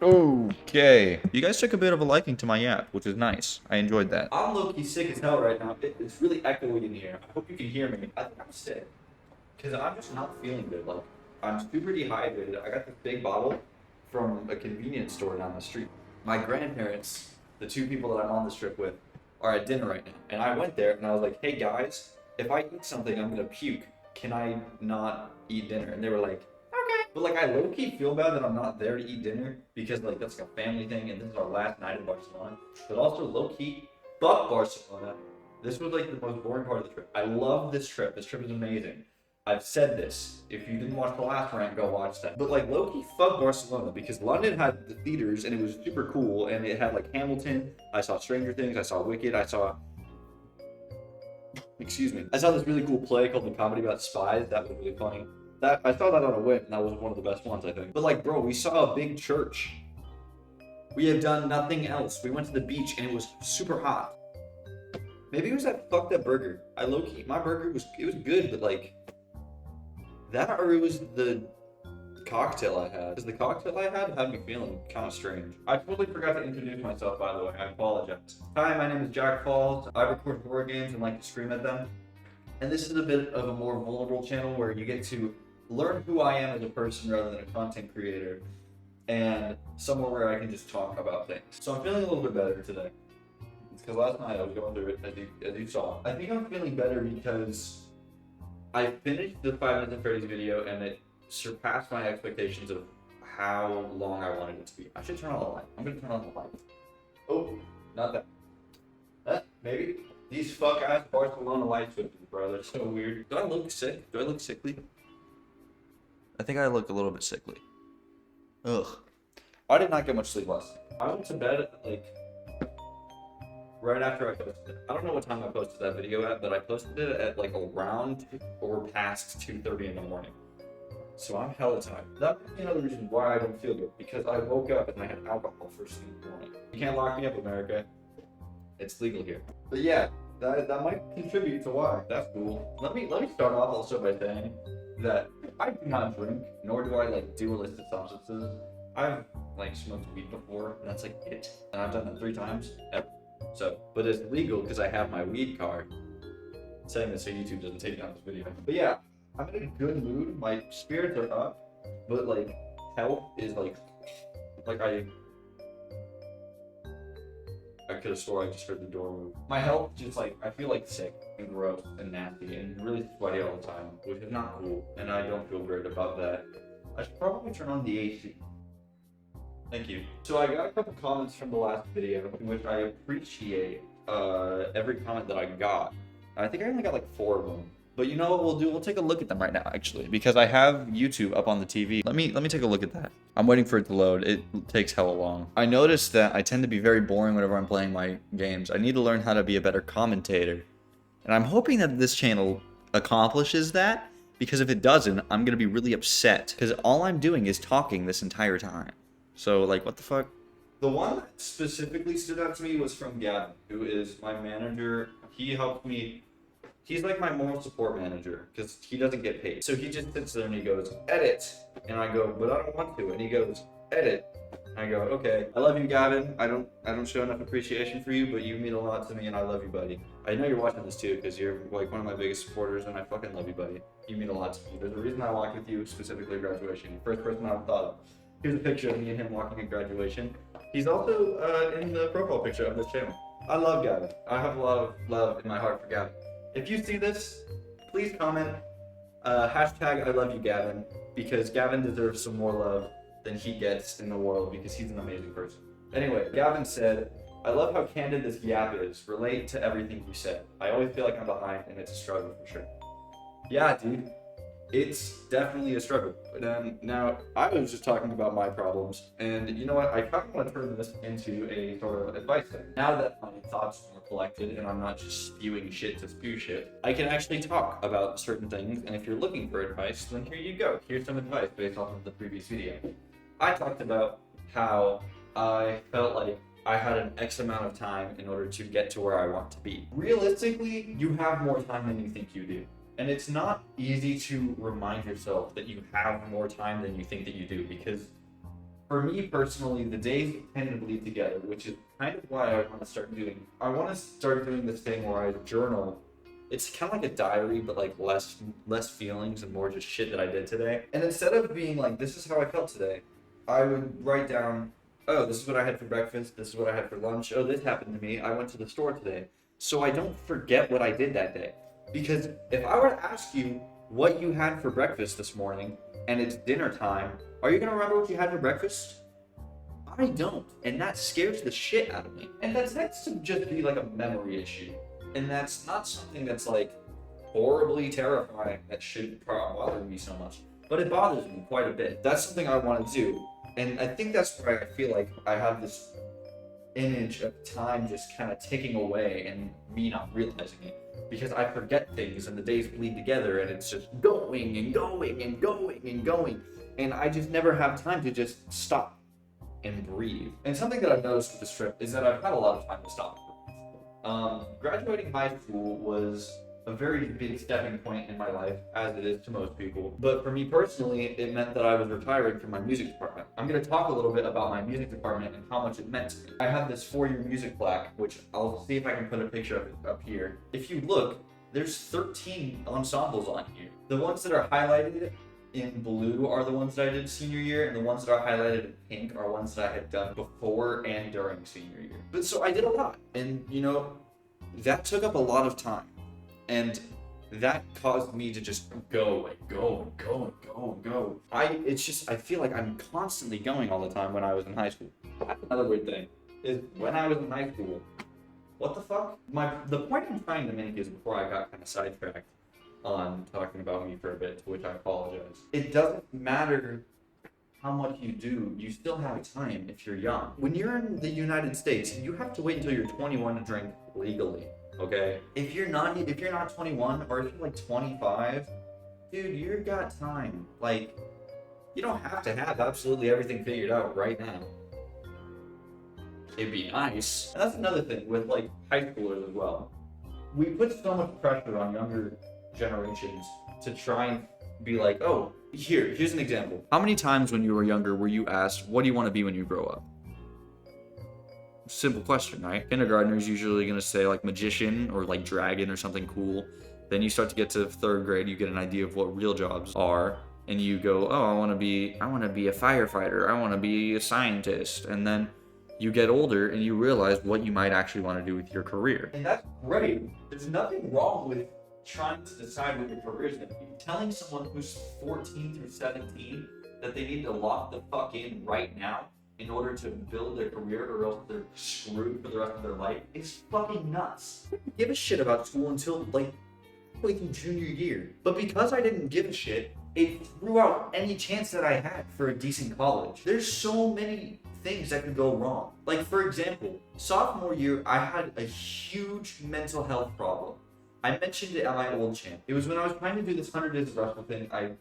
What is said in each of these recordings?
Okay. You guys took a bit of a liking to my yap, which is nice. I enjoyed that. I'm low-key sick as hell right now. It's really echoey in here. I hope you can hear me. I think I'm sick. Because I'm just not feeling good. Like, I'm super dehydrated. I got this big bottle from a convenience store down the street. My grandparents, the two people that I'm on this trip with, are at dinner right now. And I went there and I was like, hey guys, if I eat something, I'm going to puke. Can I not eat dinner? And they were like, okay. But like, I low-key feel bad that I'm not there to eat dinner because like that's like a family thing and this is our last night in Barcelona. But also low-key, fuck Barcelona. This was like the most boring part of the trip. I love this trip. This trip is amazing. I've said this. If you didn't watch the last rant, go watch that. But like low-key, fuck Barcelona because London had the theaters and it was super cool and it had like Hamilton. I saw Stranger Things. I saw Wicked. I saw this really cool play called The Comedy About Spies. That was really funny. That I saw that on a whim, and that was one of the best ones, I think. But like, bro, we saw a big church. We have done nothing else. We went to the beach, and it was super hot. Maybe it was that fucked up burger. I low-key, my burger was good, but like that, or it was the cocktail I had. Because the cocktail I had me feeling kind of strange. I totally forgot to introduce myself, by the way. I apologize. Hi, my name is Jack Falls. I record horror games and like to scream at them. And this is a bit of a more vulnerable channel where you get to learn who I am as a person rather than a content creator, and somewhere where I can just talk about things. So I'm feeling a little bit better today. It's because last night I was going through it, as you saw. I think I'm feeling better because I finished the 5 minutes and 30s video and it surpassed my expectations of how long I wanted it to be. I should turn on the light. I'm gonna turn on the light. Oh, not that. Maybe. These fuck-ass Barcelona light switches, bro. They're so weird. Do I look sick? Do I look sickly? I think I look a little bit sickly. Ugh. I did not get much sleep last night. I went to bed like right after I posted it. I don't know what time I posted that video at, but I posted it at like around or past 2:30 in the morning. So I'm hella tired. That might be another reason why I don't feel good, because I woke up and I had alcohol first thing in the morning. You can't lock me up, America. It's legal here. But yeah, that might contribute to why. That's cool. Let me start off also by saying that I do not drink, nor do I like do illicit substances. I've like smoked weed before, and that's like it. And I've done that 3 times ever. So, but it's legal because I have my weed card. I'm saying this so YouTube doesn't take down this video. But yeah, I'm in a good mood. My spirits are up, but like health is like I could have swore I just heard the door move. My health just like, I feel like sick and gross and nasty and really sweaty all the time, which is not cool, and I don't feel great about that. I should probably turn on the AC. Thank you. So I got a couple comments from the last video, in which I appreciate every comment that I got. I think I only got like 4 of them. But you know what we'll do? We'll take a look at them right now, actually, because I have YouTube up on the TV. Let me take a look at that. I'm waiting for it to load. It takes hella long. I noticed that I tend to be very boring whenever I'm playing my games. I need to learn how to be a better commentator. And I'm hoping that this channel accomplishes that, because if it doesn't, I'm gonna be really upset. Because all I'm doing is talking this entire time. So, like, what the fuck? The one that specifically stood out to me was from Gavin, who is my manager. He helped me. He's like my moral support manager because he doesn't get paid. So he just sits there and he goes, edit. And I go, but I don't want to. And he goes, edit. And I go, okay. I love you, Gavin. I don't show enough appreciation for you, but you mean a lot to me and I love you, buddy. I know you're watching this too because you're like one of my biggest supporters and I fucking love you, buddy. You mean a lot to me. There's a reason I walked with you, specifically graduation. First person I've thought of. Here's a picture of me and him walking at graduation. He's also in the profile picture of this channel. I love Gavin. I have a lot of love in my heart for Gavin. If you see this, please comment hashtag I love you, Gavin, because Gavin deserves some more love than he gets in the world because he's an amazing person. Anyway, Gavin said, I love how candid this yap is. Relate to everything you said. I always feel like I'm behind and it's a struggle for sure. Yeah, dude. It's definitely a struggle. But now, I was just talking about my problems, and you know what? I kind of want to turn this into a sort of advice thing. Now that my thoughts are collected and I'm not just spewing shit to spew shit, I can actually talk about certain things, and if you're looking for advice, then here you go. Here's some advice based off of the previous video. I talked about how I felt like I had an X amount of time in order to get to where I want to be. Realistically, you have more time than you think you do. And it's not easy to remind yourself that you have more time than you think that you do, because For me personally, the days tend to bleed together, which is kind of why I want to start doing this thing where I journal. It's kind of like a diary, but like less feelings and more just shit that I did today. And instead of being like, this is how I felt today, I would write down, oh, this is what I had for breakfast, this is what I had for lunch, oh, this happened to me, I went to the store today. So I don't forget what I did that day. Because if I were to ask you what you had for breakfast this morning, and it's dinner time, are you gonna remember what you had for breakfast? I don't, and that scares the shit out of me. And that's to just be like a memory issue. And that's not something that's like horribly terrifying that should bother me so much. But it bothers me quite a bit. That's something I want to do. And I think that's why I feel like I have this image of time just kind of ticking away and me not realizing it. Because I forget things and the days bleed together and it's just going and going and going and going. And I just never have time to just stop and breathe. And something that I've noticed with this trip is that I've had a lot of time to stop. Graduating high school was a very big stepping point in my life, as it is to most people. But for me personally, it meant that I was retiring from my music department. I'm going to talk a little bit about my music department and how much it meant to me. I have this 4-year music plaque, which I'll see if I can put a picture of it up here. If you look, there's 13 ensembles on here. The ones that are highlighted in blue are the ones that I did senior year, and the ones that are highlighted in pink are ones that I had done before and during senior year. But so I did a lot, and that took up a lot of time. And that caused me to just go and go and go and go and go. I feel like I'm constantly going all the time when I was in high school. That's another weird thing, is when I was in high school, what the fuck? The point I'm trying to make is, before I got kind of sidetracked on talking about me for a bit, to which I apologize. It doesn't matter how much you do, you still have time if you're young. When you're in the United States, you have to wait until you're 21 to drink legally. Okay, if you're not 21 or if you're like 25, dude, you've got time. Like, you don't have to have absolutely everything figured out right now. It'd be nice. And that's another thing with like high schoolers as well. We put so much pressure on younger generations to try and be like, oh, here's an example. How many times when you were younger were you asked, what do you want to be when you grow up? Simple question, right? Kindergartner's usually going to say like magician or like dragon or something cool. Then you start to get to 3rd grade, you get an idea of what real jobs are, and you go, oh, I want to be a firefighter, I want to be a scientist. And then you get older and you realize what you might actually want to do with your career. And that's great. There's nothing wrong with trying to decide what your career is going to be. Telling someone who's 14 through 17 that they need to lock the fuck in right now in order to build their career or else they're screwed for the rest of their life is fucking nuts. I didn't give a shit about school until like through junior year. But because I didn't give a shit, it threw out any chance that I had for a decent college. There's so many things that could go wrong. Like, for example, sophomore year, I had a huge mental health problem. I mentioned it at my old channel. It was when I was trying to do this 100 Days of Wrestle thing. I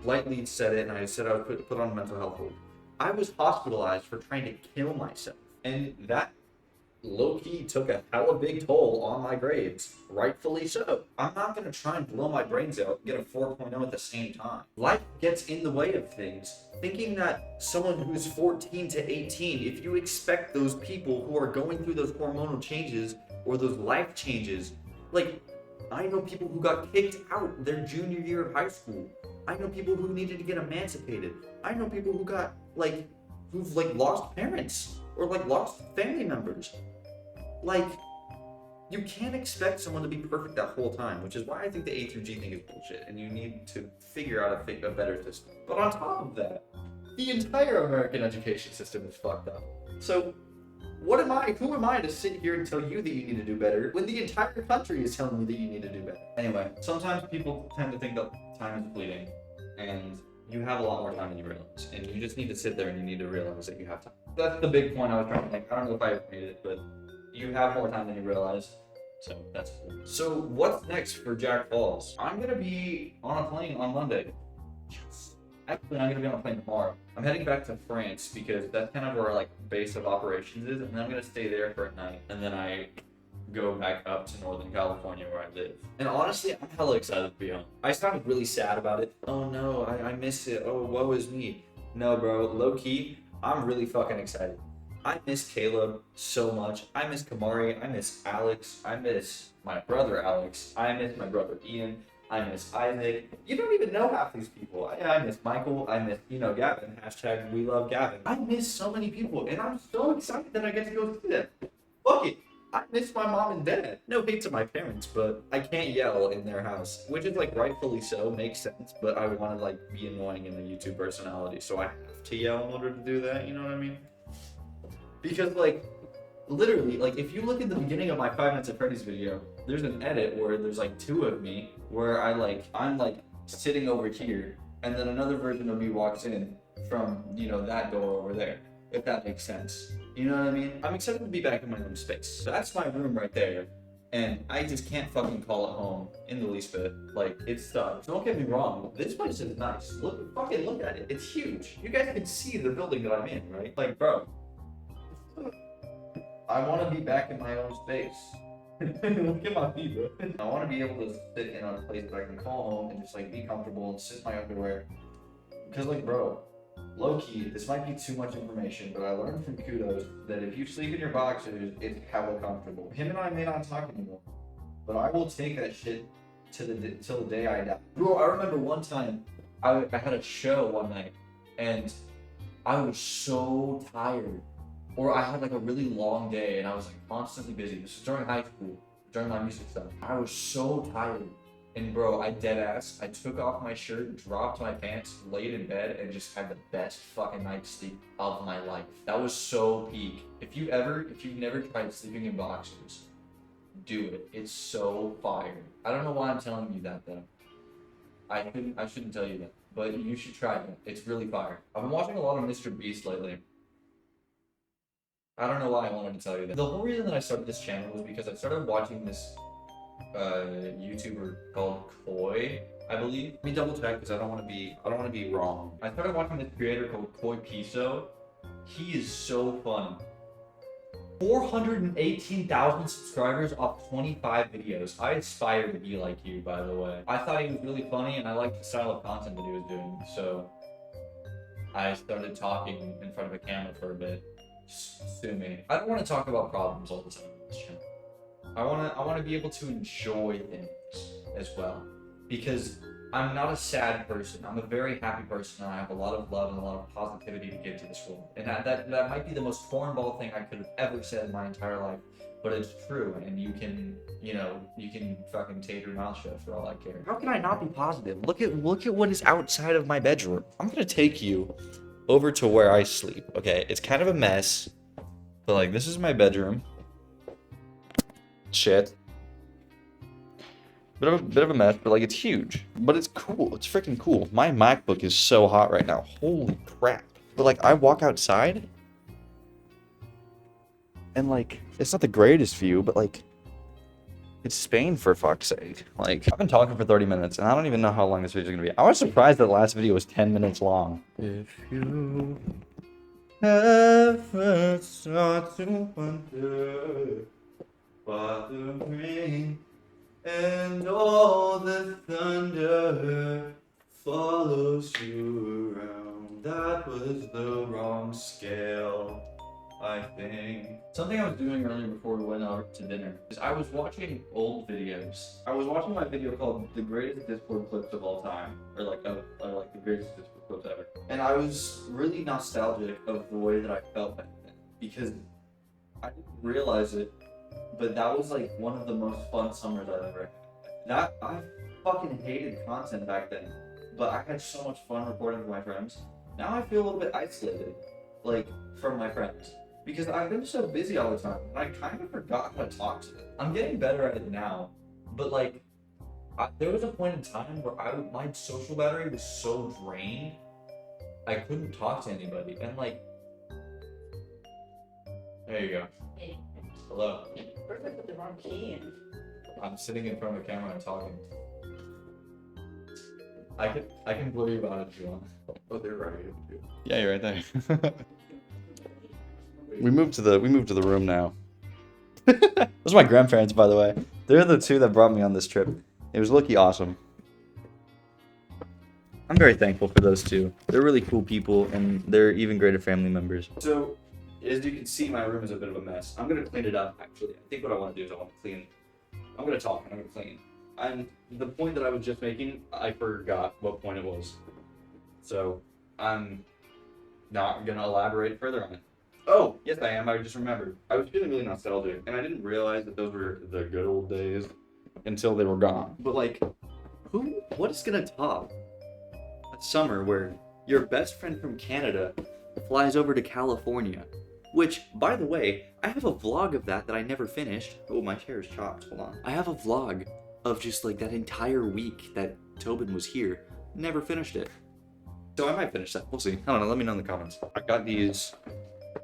lightly said it, and I said I would put on a mental health hold. I was hospitalized for trying to kill myself. And that low-key took a hella big toll on my grades. Rightfully so. I'm not going to try and blow my brains out and get a 4.0 at the same time. Life gets in the way of things. Thinking that someone who's 14 to 18, if you expect those people who are going through those hormonal changes or those life changes, like, I know people who got kicked out their junior year of high school. I know people who needed to get emancipated. I know people who got, who've lost parents or lost family members. Like, you can't expect someone to be perfect that whole time, which is why I think the A through G thing is bullshit, and you need to figure out a better system. But on top of that, the entire American education system is fucked up. So, who am I to sit here and tell you that you need to do better when the entire country is telling you that you need to do better? Anyway, sometimes people tend to think that time is fleeting, and you have a lot more time than you realize, and you just need to sit there and you need to realize that you have time. That's the big point I was trying to make. I don't know if I ever made it, but you have more time than you realize, so that's cool. So what's next for Jack Falls? I'm gonna be on a plane on Monday. Actually, I'm gonna be on a plane tomorrow. I'm heading back to France because that's kind of where our base of operations is, and then I'm gonna stay there for a night, and then I go back up to Northern California where I live. And honestly, I'm hella excited to be home. I sounded really sad about it. Oh no, I miss it. Oh, woe is me. No, bro, low key, I'm really fucking excited. I miss Caleb so much. I miss Kamari. I miss Alex. I miss my brother Alex. I miss my brother Ian. I miss Isaac. You don't even know half these people. I miss Michael. I miss, Gavin. Hashtag we love Gavin. I miss so many people, and I'm so excited that I get to go see them. Fuck it. I miss my mom and dad. No hate to my parents, but I can't yell in their house, which is like rightfully so, makes sense. But I want to like be annoying in a YouTube personality, so I have to yell in order to do that. You know what I mean? Because like, literally, like if you look at the beginning of my 5 Nights at Freddy's video, there's an edit where there's like 2 of me, where I'm like sitting over here, and then another version of me walks in from that door over there. If that makes sense. You know what I mean? I'm excited to be back in my own space. That's my room right there. And I just can't fucking call it home in the least bit. Like, it sucks. Don't get me wrong. This place is nice. Fucking look at it. It's huge. You guys can see the building that I'm in, right? Like, bro. I want to be back in my own space. Look at my feet, bro. I want to be able to sit in a place that I can call home and just, like, be comfortable and sit in my underwear. Because, like, bro. Low-key, this might be too much information, but I learned from Kudos that if you sleep in your boxers, it's hella comfortable. Him and I may not talk anymore, but I will take that shit till the day I die. Bro, I remember one time, I had a show one night, and I was so tired. Or I had like a really long day, and I was like constantly busy. This was during high school, during my music stuff. I was so tired. And bro, I I took off my shirt, dropped my pants, laid in bed, and just had the best fucking night's sleep of my life. That was so peak. If you've never tried sleeping in boxers, do it. It's so fire. I don't know why I'm telling you that though. I shouldn't tell you that, but you should try it. It's really fire. I've been watching a lot of Mr. Beast lately. I don't know why I wanted to tell you that. The whole reason that I started this channel was because I started watching this YouTuber called Koi, I believe. Let me double check because I don't want to be wrong. I started watching this creator called Koi Piso. He is so fun. 418,000 subscribers off 25 videos. I aspire to be like you, by the way. I thought he was really funny and I liked the style of content that he was doing, so I started talking in front of a camera for a bit. Sue me. I don't want to talk about problems all the time on this channel. I want to be able to enjoy things as well, because I'm not a sad person. I'm a very happy person, and I have a lot of love and a lot of positivity to give to this world. And that might be the most cornball thing I could have ever said in my entire life, but it's true. And you can fucking take your mouth shut for all I care. How can I not be positive? Look at what is outside of my bedroom. I'm gonna take you over to where I sleep. Okay, it's kind of a mess, but like this is my bedroom. Shit. Bit of a mess, but like it's huge. But it's cool. It's freaking cool. My MacBook is so hot right now. Holy crap. But like I walk outside and like it's not the greatest view, but like it's Spain for fuck's sake. Like I've been talking for 30 minutes and I don't even know how long this video is gonna be. I was surprised that the last video was 10 minutes long. If you ever start to wonder what the rain and all the thunder follows you around. That was the wrong scale, I think. Something I was doing earlier before we went out to dinner is I was watching old videos. I was watching my video called The Greatest Discord Clips of All Time, or the greatest Discord clips ever. And I was really nostalgic of the way that I felt back then, because I didn't realize it, but that was like one of the most fun summers I've ever had. I fucking hated content back then, but I had so much fun recording with my friends. Now I feel a little bit isolated, like, from my friends, because I've been so busy all the time, and I kind of forgot how to talk to them. I'm getting better at it now, but like, there was a point in time where my social battery was so drained, I couldn't talk to anybody, and like, there you go. Hey, Hello. where did I put the wrong key in? I'm sitting in front of the camera and talking. I can blur you out if you want. Oh, they're right. Yeah, you're right there. We moved to the room now. Those are my grandparents, by the way. They're the two that brought me on this trip. It was low-key awesome. I'm very thankful for those two. They're really cool people, and they're even greater family members. So, as you can see, my room is a bit of a mess. I'm gonna clean it up, actually. I think what I want to do is I want to clean. I'm gonna talk and I'm gonna clean. And the point that I was just making, I forgot what point it was. So, I'm not gonna elaborate further on it. Oh, yes I am. I just remembered. I was feeling really nostalgic, and I didn't realize that those were the good old days until they were gone. But like, what is gonna top a summer where your best friend from Canada flies over to California? Which, by the way, I have a vlog of that I never finished. Oh, my chair is chopped. Hold on. I have a vlog of just like that entire week that Tobin was here. Never finished it. So I might finish that. We'll see. I don't know. Let me know in the comments. I got these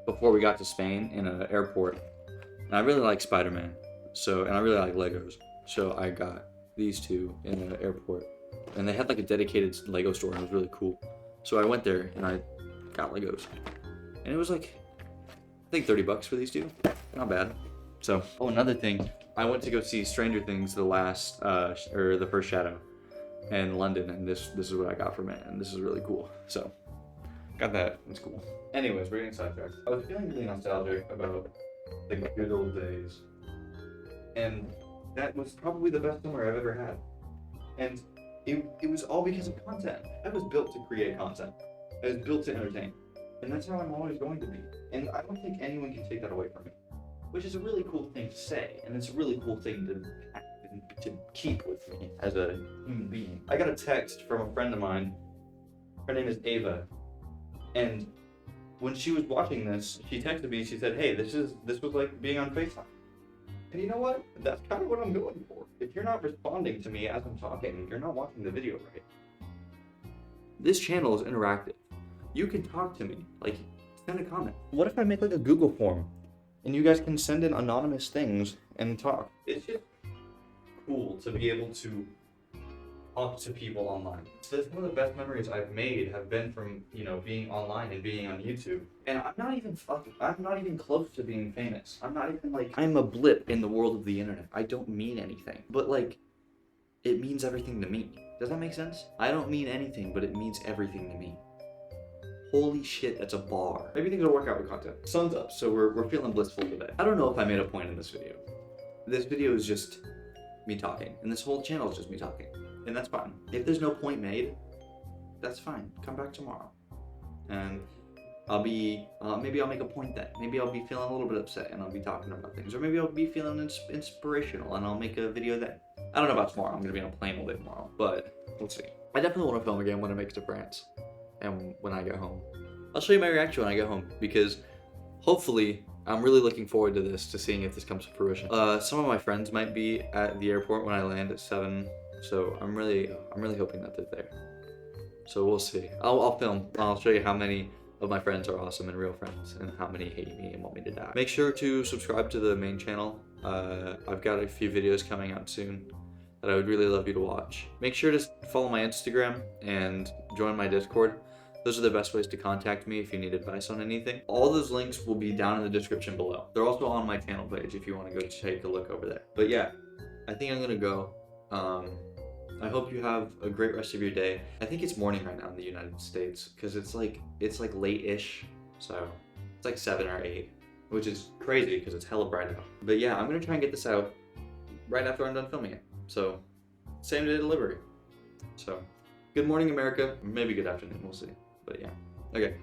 before we got to Spain in an airport. And I really like Spider-Man. And I really like Legos. So I got these two in an airport. And they had like a dedicated Lego store, and it was really cool. So I went there and I got Legos. And it was like, I think $30 for these two. Not bad. So, oh, another thing. I went to go see Stranger Things, the first Shadow in London, and this is what I got from it, and this is really cool. So, got that. It's cool. Anyways, we're getting sidetracked. I was feeling really nostalgic about the good old days, and that was probably the best summer I've ever had. And it was all because of content. I was built to create content. I was built to entertain. And that's how I'm always going to be. And I don't think anyone can take that away from me. Which is a really cool thing to say, and it's a really cool thing to keep with me as a human being. I got a text from a friend of mine. Her name is Ava. And when she was watching this, she texted me, she said, hey, this was like being on FaceTime. And you know what? That's kind of what I'm going for. If you're not responding to me as I'm talking, you're not watching the video right. This channel is interactive. You can talk to me, like, send a comment. What if I make like a Google form and you guys can send in anonymous things and talk? It's just cool to be able to talk to people online. So that's one of the best memories I've made have been from, being online and being on YouTube. And I'm not even close to being famous. I'm not even like, I'm a blip in the world of the internet. I don't mean anything. But like, it means everything to me. Does that make sense? I don't mean anything, but it means everything to me. Holy shit, that's a bar. Maybe things will work out with content. Sun's up, so we're feeling blissful today. I don't know if I made a point in this video. This video is just me talking, and this whole channel is just me talking, and that's fine. If there's no point made, that's fine. Come back tomorrow, and I'll be, maybe I'll make a point then. Maybe I'll be feeling a little bit upset, and I'll be talking about things, or maybe I'll be feeling inspirational, and I'll make a video then. I don't know about tomorrow. I'm gonna be on a plane all day tomorrow, but we'll see. I definitely want to film again when I make it to France. And when I get home, I'll show you my reaction when I get home, because hopefully I'm really looking forward to this, to seeing if this comes to fruition. Some of my friends might be at the airport when I land at 7, so I'm really hoping that they're there. So we'll see. I'll film. I'll show you how many of my friends are awesome and real friends, and how many hate me and want me to die. Make sure to subscribe to the main channel. I've got a few videos coming out soon that I would really love you to watch. Make sure to follow my Instagram and join my Discord. Those are the best ways to contact me if you need advice on anything. All those links will be down in the description below. They're also on my channel page if you want to go take a look over there. But yeah, I think I'm gonna go. I hope you have a great rest of your day. I think it's morning right now in the United States, because it's like late-ish, so it's like 7 or 8, which is crazy because it's hella bright out. But yeah, I'm gonna try and get this out right after I'm done filming it. So same day delivery. So good morning, America. Maybe good afternoon, we'll see. But yeah, okay.